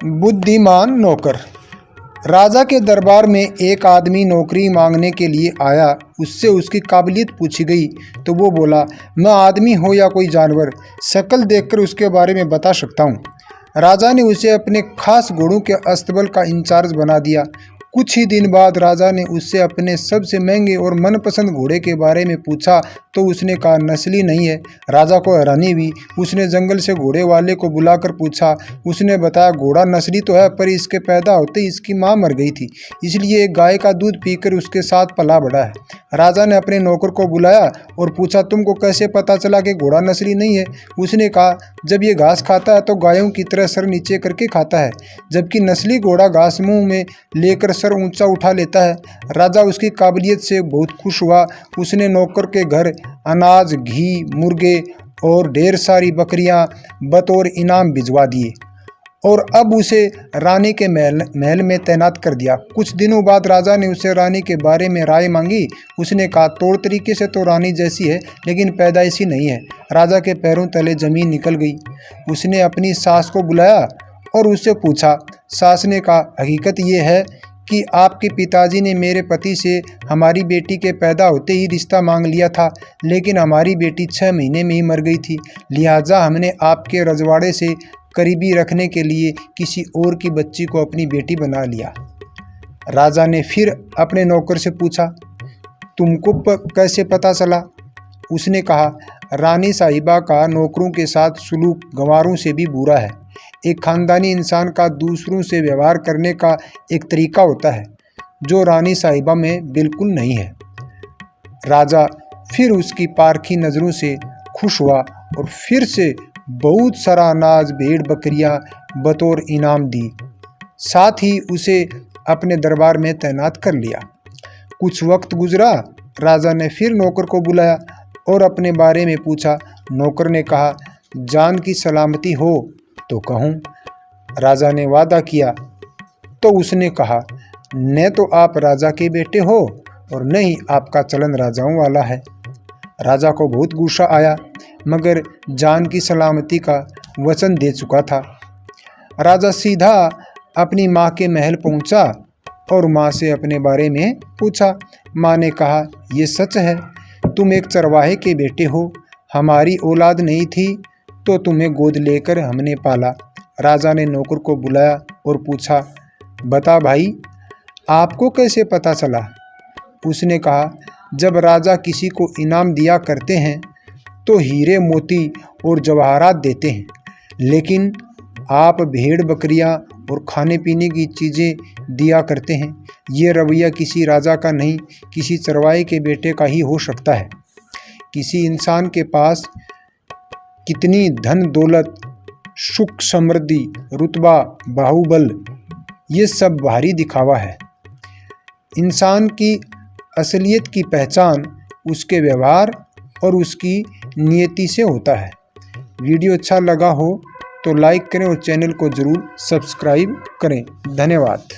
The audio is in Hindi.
बुद्धिमान नौकर। राजा के दरबार में एक आदमी नौकरी मांगने के लिए आया। उससे उसकी काबिलियत पूछी गई तो वो बोला, मैं आदमी हो या कोई जानवर, शक्ल देखकर उसके बारे में बता सकता हूँ। राजा ने उसे अपने खास घोड़ों के अस्तबल का इंचार्ज बना दिया। कुछ ही दिन बाद राजा ने उससे अपने सबसे महंगे और मनपसंद घोड़े के बारे में पूछा तो उसने कहा, नस्ली नहीं है। राजा को हैरानी हुई। उसने जंगल से घोड़े वाले को बुलाकर पूछा। उसने बताया, घोड़ा नस्ली तो है, पर इसके पैदा होते ही इसकी माँ मर गई थी, इसलिए एक गाय का दूध पीकर उसके साथ पला बढ़ा है। राजा ने अपने नौकर को बुलाया और पूछा, तुमको कैसे पता चला कि घोड़ा नस्ली नहीं है? उसने कहा, जब ये घास खाता है तो गायों की तरह सर नीचे करके खाता है, जबकि नस्ली घोड़ा घास मुंह में लेकर सर ऊंचा उठा लेता है। राजा उसकी काबिलियत से बहुत खुश हुआ। उसने नौकर के घर अनाज, घी, मुर्गे और ढेर सारी बकरियां बतौर इनाम भिजवा दिए और अब उसे रानी के महल में तैनात कर दिया। कुछ दिनों बाद राजा ने उससे रानी के बारे में राय मांगी। उसने कहा, तौर तरीके से तो रानी जैसी है, लेकिन पैदाइशी नहीं है। राजा के पैरों तले जमीन निकल गई। उसने अपनी सास को बुलाया और उससे पूछा। सास ने कहा, हकीकत ये है कि आपके पिताजी ने मेरे पति से हमारी बेटी के पैदा होते ही रिश्ता मांग लिया था, लेकिन हमारी बेटी 6 महीने में ही मर गई थी। लिहाजा हमने आपके रजवाड़े से करीबी रखने के लिए किसी और की बच्ची को अपनी बेटी बना लिया। राजा ने फिर अपने नौकर से पूछा, तुमको कैसे पता चला? उसने कहा, रानी साहिबा का नौकरों के साथ सुलूक गंवारों से भी बुरा है। एक खानदानी इंसान का दूसरों से व्यवहार करने का एक तरीका होता है जो रानी साहिबा में बिल्कुल नहीं है। राजा फिर उसकी पारखी नज़रों से खुश हुआ और फिर से बहुत सारा अनाज, भेड़, बकरियां बतौर इनाम दी। साथ ही उसे अपने दरबार में तैनात कर लिया। कुछ वक्त गुजरा। राजा ने फिर नौकर को बुलाया और अपने बारे में पूछा। नौकर ने कहा, जान की सलामती हो तो कहूँ। राजा ने वादा किया तो उसने कहा, न तो आप राजा के बेटे हो और न ही आपका चलन राजाओं वाला है। राजा को बहुत गुस्सा आया, मगर जान की सलामती का वचन दे चुका था। राजा सीधा अपनी माँ के महल पहुँचा और माँ से अपने बारे में पूछा। माँ ने कहा, ये सच है, तुम एक चरवाहे के बेटे हो। हमारी औलाद नहीं थी तो तुम्हें गोद लेकर हमने पाला। राजा ने नौकर को बुलाया और पूछा, बता भाई, आपको कैसे पता चला? उसने कहा, जब राजा किसी को इनाम दिया करते हैं तो हीरे, मोती और जवाहरात देते हैं, लेकिन आप भेड़, बकरियां और खाने पीने की चीज़ें दिया करते हैं। ये रवैया किसी राजा का नहीं, किसी चरवाहे के बेटे का ही हो सकता है। किसी इंसान के पास कितनी धन दौलत, सुख समृद्धि, रुतबा, बाहुबल, ये सब बाहरी दिखावा है। इंसान की असलियत की पहचान उसके व्यवहार और उसकी नियति से होता है। वीडियो अच्छा लगा हो तो लाइक करें और चैनल को ज़रूर सब्सक्राइब करें। धन्यवाद।